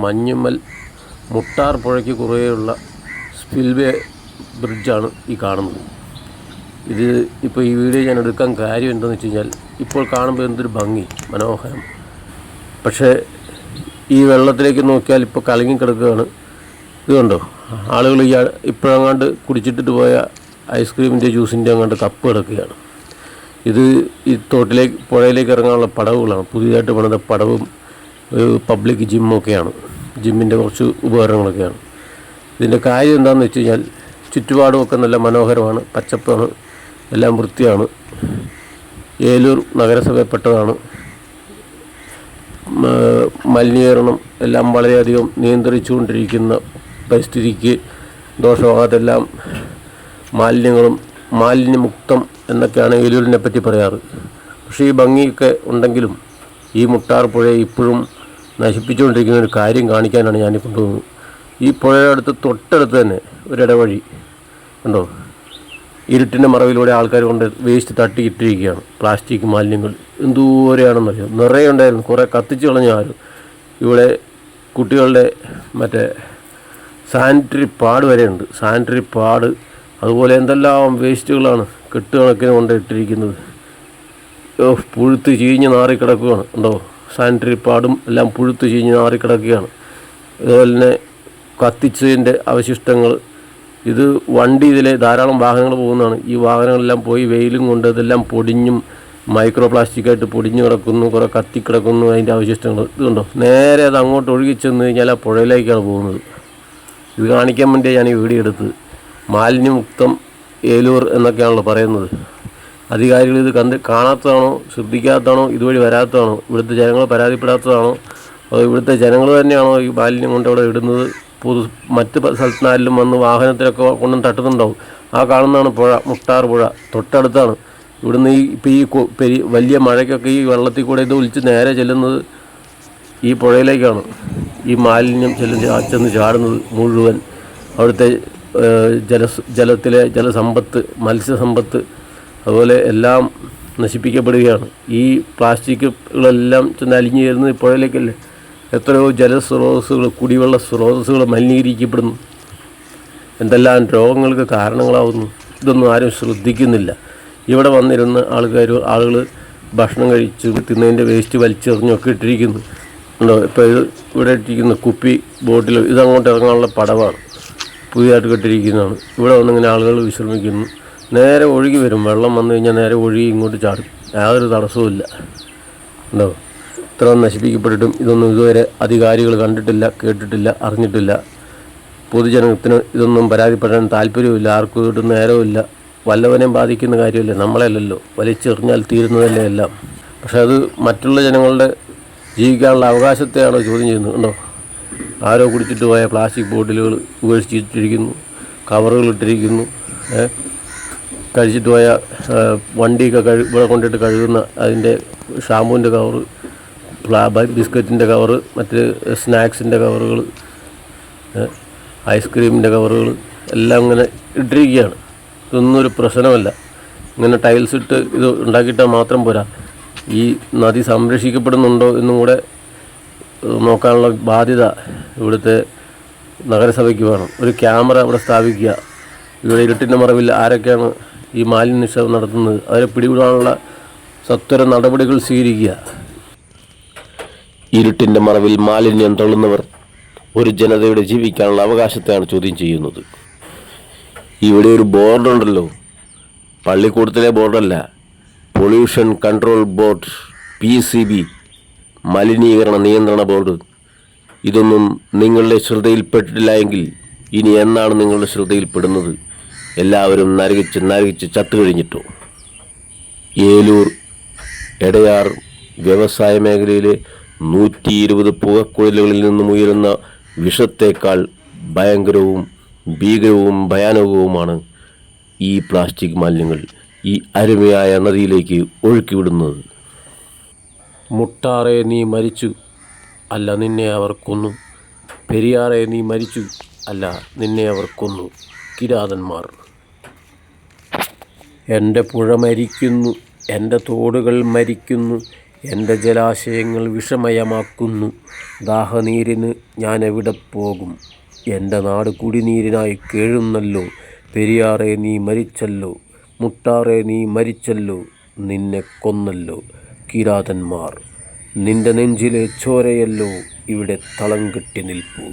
മഞ്ഞുമ്മൽ മുട്ടാർ പുഴയ്ക്ക് കുറുകെയുള്ള സ്പിൽവേ ബ്രിഡ്ജാണ് ഈ കാണുന്നത്. ഇത് ഇപ്പോൾ ഈ വീഡിയോ ഞാൻ എടുക്കാൻ കാര്യം എന്താണെന്ന് വെച്ച് കഴിഞ്ഞാൽ, ഇപ്പോൾ കാണുമ്പോൾ എന്തൊരു ഭംഗി, മനോഹരം. പക്ഷേ ഈ വെള്ളത്തിലേക്ക് നോക്കിയാൽ ഇപ്പോൾ കലങ്ങിക്കിടക്കുകയാണ്. ഇത് കണ്ടോ, ആളുകൾ ഇപ്പോഴങ്ങാണ്ട് കുടിച്ചിട്ടിട്ട് പോയ ഐസ്ക്രീമിൻ്റെ ജ്യൂസിൻ്റെ അങ്ങാണ്ട് കപ്പ് കിടക്കുകയാണ്. ഇത് ഈ തോട്ടിലേക്ക് പുഴയിലേക്ക് ഇറങ്ങാനുള്ള പടവുകളാണ്, പുതിയതായിട്ട് പണിത പടവും ഒരു പബ്ലിക് ജിമ്മൊക്കെയാണ്, ജിമ്മിൻ്റെ കുറച്ച് ഉപകരണങ്ങളൊക്കെയാണ്. ഇതിൻ്റെ കാര്യം എന്താണെന്ന് വെച്ച് കഴിഞ്ഞാൽ, ചുറ്റുപാടുമൊക്കെ നല്ല മനോഹരമാണ്, പച്ചപ്പാണ്, എല്ലാം വൃത്തിയാണ്. ഏലൂർ നഗരസഭയിൽപ്പെട്ടതാണ്. മലിനീകരണം എല്ലാം വളരെയധികം നിയന്ത്രിച്ചുകൊണ്ടിരിക്കുന്ന പരിസ്ഥിതിക്ക് ദോഷമാകാതെല്ലാം മാലിന്യമുക്തം എന്നൊക്കെയാണ് ഏലൂരിനെ പറ്റി പറയാറ്. പക്ഷേ ഈ ഭംഗിയൊക്കെ ഉണ്ടെങ്കിലും ഈ മുട്ടാർ പുഴയെ ഇപ്പോഴും നശിപ്പിച്ചുകൊണ്ടിരിക്കുന്ന ഒരു കാര്യം കാണിക്കാനാണ് ഞാൻ കൊണ്ടുപോകുന്നത്. ഈ പുഴയുടെ തൊട്ടടുത്ത് തന്നെ ഒരിടവഴി ഉണ്ടോ, ഇരുട്ടിൻ്റെ മറവിലൂടെ ആൾക്കാർ കൊണ്ട് വേസ്റ്റ് തട്ടിയിട്ടിരിക്കുകയാണ്. പ്ലാസ്റ്റിക് മാലിന്യങ്ങൾ എന്തോരെയാണെന്നറിയാം, നിറയെ ഉണ്ടായിരുന്നു. കുറേ കത്തിച്ച് കളഞ്ഞ ആരും. ഇവിടെ കുട്ടികളുടെ മറ്റേ സാനിറ്ററി പാഡ് വരെയുണ്ട്. സാനിറ്ററി പാഡ്, അതുപോലെ എന്തെല്ലാം വേസ്റ്റുകളാണ് കെട്ടുകണക്കിന് കൊണ്ട് ഇട്ടിരിക്കുന്നത്. പുഴുത്ത് ചീഞ്ഞ് നാറിക്കിടക്കുകയാണ്. ഉണ്ടോ, സാനിറ്ററി പാഡും എല്ലാം പുഴുത്ത് ചീഞ്ഞ് നാറിക്കിടക്കുകയാണ്. അതുപോലെ തന്നെ കത്തിച്ചതിൻ്റെ അവശിഷ്ടങ്ങൾ. ഇത് വണ്ടി, ഇതിലെ ധാരാളം വാഹനങ്ങൾ പോകുന്നതാണ്. ഈ വാഹനങ്ങളെല്ലാം പോയി വെയിലും കൊണ്ട് ഇതെല്ലാം പൊടിഞ്ഞും മൈക്രോ പ്ലാസ്റ്റിക്കായിട്ട് പൊടിഞ്ഞു കിടക്കുന്നു, കുറേ കത്തിക്കിടക്കുന്നു അതിൻ്റെ അവശിഷ്ടങ്ങൾ. ഇതുണ്ടോ, നേരെ അത് അങ്ങോട്ട് ഒഴുകി ചെന്ന് കഴിഞ്ഞാൽ ആ പുഴയിലേക്കാണ് പോകുന്നത്. ഇത് കാണിക്കാൻ വേണ്ടിയാണ് ഞാൻ ഈ വീഡിയോ എടുത്തത്. മാലിന്യമുക്തം ഏലൂർ എന്നൊക്കെയാണല്ലോ പറയുന്നത്. അധികാരികൾ ഇത് കാണാത്തതാണോ, ശ്രദ്ധിക്കാത്തതാണോ, ഇതുവഴി വരാത്തതാണോ, ഇവിടുത്തെ ജനങ്ങൾ പരാതിപ്പെടാത്തതാണോ, അതോ ഇവിടുത്തെ ജനങ്ങൾ തന്നെയാണോ ഈ മാലിന്യം കൊണ്ട് അവിടെ ഇടുന്നത്? മറ്റ് സ്ഥലത്തിനായാലും വന്ന് വാഹനത്തിലൊക്കെ കൊണ്ടും തട്ടുന്നുണ്ടാവും. ആ കാണുന്നതാണ് പുഴ, മുട്ടാർ പുഴ, തൊട്ടടുത്താണ്. ഇവിടുന്ന് ഈ വലിയ മഴയ്ക്കൊക്കെ ഈ വെള്ളത്തിൽ കൂടെ ഇത് ഒലിച്ച് നേരെ ചെല്ലുന്നത് ഈ പുഴയിലേക്കാണ്. ഈ മാലിന്യം ചെന്ന് ചാടുന്നത് മുഴുവൻ അവിടുത്തെ ജലത്തിലെ ജലസമ്പത്ത്, മത്സ്യസമ്പത്ത്, അതുപോലെ എല്ലാം നശിപ്പിക്കപ്പെടുകയാണ്. ഈ പ്ലാസ്റ്റിക്കുകളെല്ലാം ചെന്ന് അലിഞ്ഞു ചേരുന്നത് ഈ പുഴയിലേക്കല്ലേ. എത്രയോ ജലസ്രോതസ്സുകൾ, കുടിവെള്ള സ്രോതസ്സുകൾ മലിനീകരിക്കപ്പെടുന്നു. എന്തെല്ലാം രോഗങ്ങൾക്ക് കാരണങ്ങളാവുന്നു. ഇതൊന്നും ആരും ശ്രദ്ധിക്കുന്നില്ല. ഇവിടെ വന്നിരുന്ന് ആളുകൾ ഭക്ഷണം കഴിച്ച് തിന്നതിൻ്റെ വേസ്റ്റ് വലിച്ചെറിഞ്ഞൊക്കെ ഇട്ടിരിക്കുന്നു. ഉണ്ടോ, ഇപ്പോൾ ഇത് ഇവിടെ ഇട്ടിരിക്കുന്ന കുപ്പി, ബോട്ടിൽ, ഇതങ്ങോട്ട് ഇറങ്ങാനുള്ള പടവാണ്, പുതിയതായിട്ട് കെട്ടിരിക്കുന്നതാണ്. ഇവിടെ വന്നിങ്ങനെ ആളുകൾ വിശ്രമിക്കുന്നു. നേരെ ഒഴുകി വരും, വെള്ളം വന്നു കഴിഞ്ഞാൽ നേരെ ഒഴുകി ഇങ്ങോട്ട് ചാടും. യാതൊരു തടസ്സവുമില്ല. ഉണ്ടോ, ഇത്ര നശിപ്പിക്കപ്പെട്ടിട്ടും ഇതൊന്നും ഇതുവരെ അധികാരികൾ കണ്ടിട്ടില്ല, കേട്ടിട്ടില്ല, അറിഞ്ഞിട്ടില്ല. പൊതുജനത്തിന് ഇതൊന്നും പരാതിപ്പെടാൻ താല്പര്യവുമില്ല, ആർക്കും ഇട്ട് നേരവുമില്ല. വല്ലവനെയും ബാധിക്കുന്ന കാര്യമല്ലേ, നമ്മളല്ലല്ലോ, വലിച്ചെറിഞ്ഞാൽ തീരുന്നതല്ലേ എല്ലാം. പക്ഷെ അത് മറ്റുള്ള ജനങ്ങളുടെ ജീവിക്കാനുള്ള അവകാശത്തെയാണോ ചോദ്യം ചെയ്യുന്നത്? ഉണ്ടോ, ആരോ കുടിച്ചിട്ട് പോയ പ്ലാസ്റ്റിക് ബോട്ടിലുകൾ ഉപേക്ഷിച്ചിട്ടിരിക്കുന്നു, കവറുകൾ ഇട്ടിരിക്കുന്നു. കഴിച്ചിട്ട് പോയ വണ്ടിയൊക്കെ ഇവിടെ കൊണ്ടിട്ട് കഴുകുന്ന അതിൻ്റെ ഷാമ്പൂവിൻ്റെ കവറ്, ബിസ്ക്കറ്റിൻ്റെ കവറ്, മറ്റ് സ്നാക്സിൻ്റെ കവറുകൾ, ഐസ്ക്രീമിൻ്റെ കവറുകൾ എല്ലാം ഇങ്ങനെ ഇട്ടിരിക്കുകയാണ്. ഇതൊന്നും ഒരു പ്രശ്നമല്ല. ഇങ്ങനെ ടൈൽസ് ഇട്ട് ഇത് ഉണ്ടാക്കിയിട്ടാൽ മാത്രം പോരാ, ഈ നദി സംരക്ഷിക്കപ്പെടുന്നുണ്ടോ എന്നും കൂടെ നോക്കാനുള്ള ബാധ്യത ഇവിടുത്തെ നഗരസഭയ്ക്ക് വേണം. ഒരു ക്യാമറ ഇവിടെ സ്ഥാപിക്കുക. ഇവിടെ ഇരുട്ടിൻ്റെ മറവിൽ ആരൊക്കെയാണ് ഈ മാലിന്യ നിക്ഷേപം നടത്തുന്നത് അവരെ പിടികൂടാനുള്ള സത്വര നടപടികൾ സ്വീകരിക്കുക. ഇരുട്ടിൻ്റെ മറവിൽ മാലിന്യം തള്ളുന്നവർ ഒരു ജനതയുടെ ജീവിക്കാനുള്ള അവകാശത്തെയാണ് ചോദ്യം ചെയ്യുന്നത്. ഇവിടെ ഒരു ബോർഡുണ്ടല്ലോ, പള്ളിക്കൂടത്തിലെ ബോർഡല്ല, പൊല്യൂഷൻ കൺട്രോൾ ബോർഡ്, PCB, മലിനീകരണ നിയന്ത്രണ ബോർഡ്. ഇതൊന്നും നിങ്ങളുടെ ശ്രദ്ധയിൽപ്പെട്ടിട്ടില്ല എങ്കിൽ ഇനി എന്നാണ് നിങ്ങളുടെ ശ്രദ്ധയിൽപ്പെടുന്നത്? എല്ലാവരും നരകിച്ച് ചത്തു കഴിഞ്ഞിട്ടോ? ഏലൂർ എടയാർ വ്യവസായ മേഖലയിലെ 120 പുകക്കുഴലുകളിൽ നിന്നും ഉയരുന്ന വിഷത്തേക്കാൾ ഭയങ്കരവും ഭീകരവും ഭയാനകവുമാണ് ഈ പ്ലാസ്റ്റിക് മാലിന്യങ്ങൾ ഈ അരുമയായ നദിയിലേക്ക് ഒഴുക്കിവിടുന്നത്. മുട്ടാറെ നീ മരിച്ചു, അല്ല നിന്നെ അവർ കൊന്നു. പെരിയാറെ നീ മരിച്ചു, അല്ല നിന്നെ അവർ കൊന്നു. കിരാതന്മാർ. എൻ്റെ പുഴ മരിക്കുന്നു, എൻ്റെ തോടുകൾ മരിക്കുന്നു, എൻ്റെ ജലാശയങ്ങൾ വിഷമയമാക്കുന്നു. ദാഹനീരിന് ഞാൻ എവിടെ പോകും? എൻ്റെ നാട് കുടിനീരിനായി കേഴുന്നല്ലോ. പെരിയാറെ നീ മരിച്ചല്ലോ, മുട്ടാറെ നീ മരിച്ചല്ലോ, നിന്നെ കൊന്നല്ലോ കിരാതന്മാർ. നിന്റെ നെഞ്ചിലെ ചോരയല്ലോ ഇവിടെ തളം കെട്ടി നിൽപ്പൂ.